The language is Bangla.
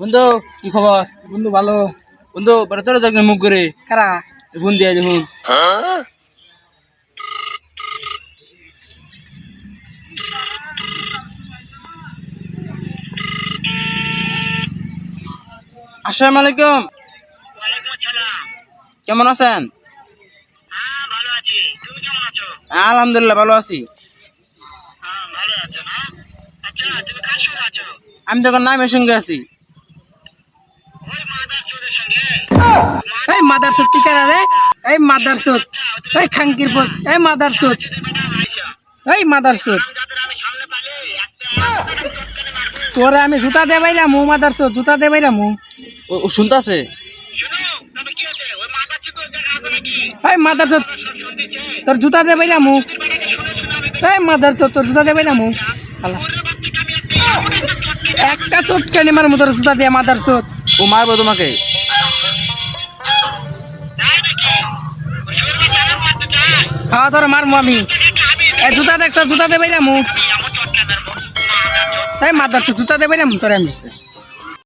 বন্ধু কি খবর? বন্ধু ভালো। বন্ধু তোর দেখ মুখ করে কারা? ফোন দিয়ে দেখুন। আসসালামু আলাইকুম। কেমন আছেন? আলহামদুলিল্লাহ ভালো আছি। আমি তখন নামের সঙ্গে আছি। এই মাদারচোদ টিকারা রে, এই মাদারচোদ, এই খাঙ্কির পথ, এই মাদারচোদ, এই মাদারচোদ। তোরে আমি জুতা দে বাইরা মু মাদারচোদ, জুতা দে বাইরা মু। ও শুনতাছে? এই মাদারচোদ, তোর জুতা দে বাইরা মু। এই মাদারচোদ, তোর জুতা দে বাইরা মু। শালা একটা চটকানি মার মু তোর জুতা দিয়ে মাদারচোদ। ও মারবো তোমাকে। খাওয়া তোর মারমু আমি। এই জুতা দেখছ, জুতা দে বাইরা মু। এই মাদারচোদ, জুতা দে বাইরা মু তোরে আমি।